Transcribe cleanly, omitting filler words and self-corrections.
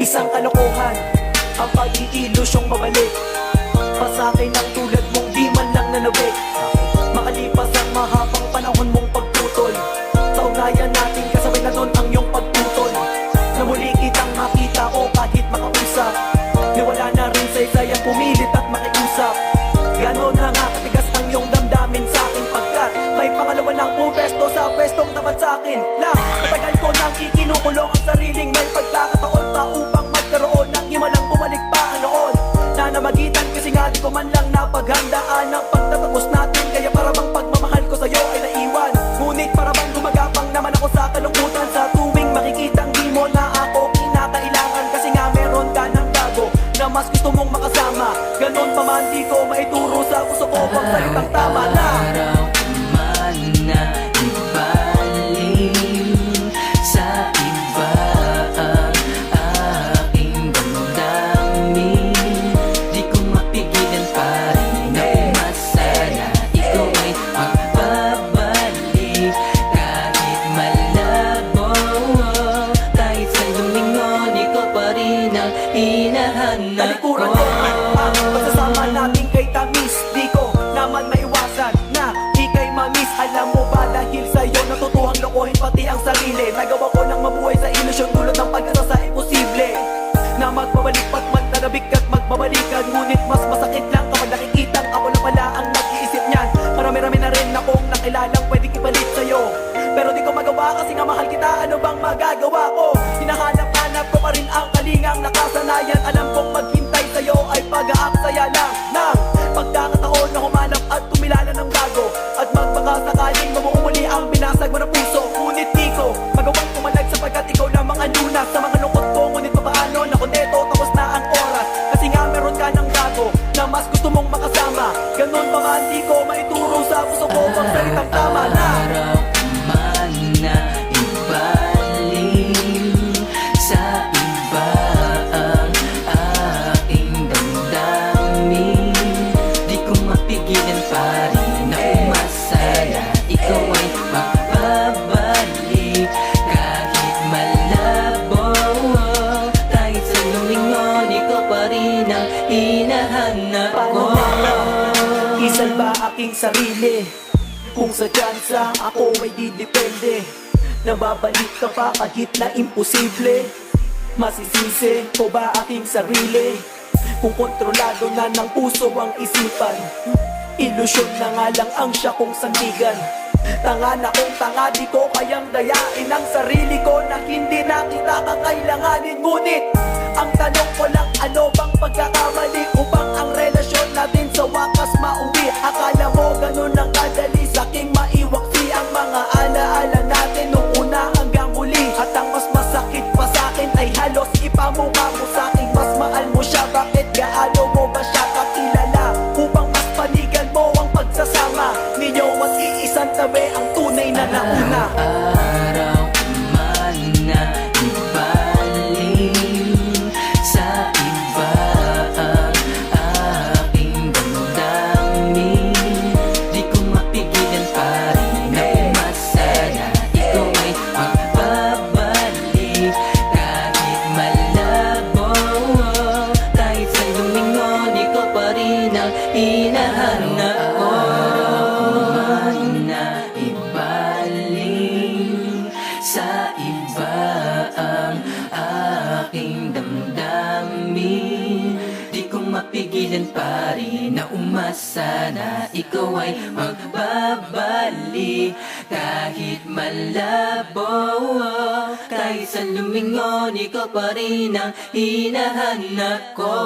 Isang kalokohan ang pag-iilusyong mabalik pasakay ng tulad mong di man lang nanawik. Makalipas ang mahabang panahon mong pagputol, sa ugnayan natin kasabay na nun ang iyong pagputol. Na muli kitang makita o kahit makausap, niwala na rin sa isayang pumilit at makiusap. Ganon na nga katigas ang iyong damdamin sa akin, pagkat may pangalawa ng pupesto sa pwestong tapat sa akin lang. Matagal ko nang ikinukulong ang sariling may pagkakataon pa upang magkaroon ng himalang bumalik pa ang noon na namagitan, kasi nga di ko man lang napaghandaan ang pagtatapos natin. Kaya para bang pagmamahal ko sa'yo ay naiwan, ngunit para bang gumagapang naman ako sa kalungkutan sa tuwing makikitang di mo na ako kinakailangan. Kasi nga meron ka ng gago na mas gusto mong makasama. Ganon pa man di ko maituro sa puso ko pang salitang tama na araw man na ibaling sa iba ang aking damdamin. Di ko mapigilan pa rin na umasa na ikaw ay magbabalik kahit malabo. Kahit sa lumingon, ikaw pa rin ang hinahanap talikuran ko. ko ang pagsasama natin kay tamis. Di ko naman maiwasan na ika'y mamis. Alam mo ba dahil sa'yo natutuhang lokohin pati ang sarili. Nagawa ko ng mabuhay sa ilusyon dulot ng pag-asa sa imposible na magbabalik pat magtarabik at magbabalikan. Ngunit mas masakit lang kapag nakikitang ako na pala ang nag-iisip niyan. Marami-rami na rin akong nakilalang pwedeng ipalit sa'yo, pero di ko magawa kasi nga mahal kita. Ano bang magagawa ko? Hinahanap-hanap ko pa rin ang kalingang nakasanayan. Alam kong maghintay sa'yo ay pag-aaksaya lang ng pagkakataon na humanap at tumilala ng bago, at magbaka sakaling mamuumuli ang binasag mo na puso. Ngunit di ko magawang pumalag sapagkat ikaw lamang ang lunas sa mga lungkot ko. Ngunit papaano na kung eto tapos na ang oras, kasi nga meron ka ng gago na mas gusto mong makasama. Ganon pa man di ko maituro sa puso ko pang salitang tama na araw man na ibaling sa iba ang aking damdamin. Di ko mapigilan pa rin na umasa na ikaw ay magbabalik kahit malabo. Kahit sa lumingon, ikaw pa rin ang hinahanap ko. isalba aking sarili kung sa tsansa ako ay didepende. Nababalik ka pa kahit na imposible. Masisisi ko ba aking sarili kung kontrolado na ng puso ang isipan? Ilusyon na nga lang ang siya kong sandigan. Tanga na kong tanga, di ko kayang dayain ang sarili ko na hindi na kita kakailanganin. Ngunit ang tanong ko lang, ano bang pagkakamali upang ang relasyon natin sa wakas mauwi? Akala mo ganun ang kadali sa'king maiwaksi ang mga alaala natin nung una hanggang huli. At ang mas masakit pa sa'kin ay halos ipamukha mo sa'king mas mahal mo siya. Bakit gaano mo ba siya kakilala upang mas panigan mo ang pagsasama ninyo at iisang tabi ang tunay na nauna? Araw man na ibaling sa iba ang aking damdamin. Di ko mapigilan pa rin na umasa na ikaw ay magbabalik kahit malabo. Kahit sa lumingon, ikaw pa rin ang hinahanap ko. Na ibaling sa iba ang aking damdamin. Di ko mapigilan pa rin na umasa na ikaw ay magbabalik kahit malabo. Kahit sa lumingon, ikaw pa rin ang hinahanap ko.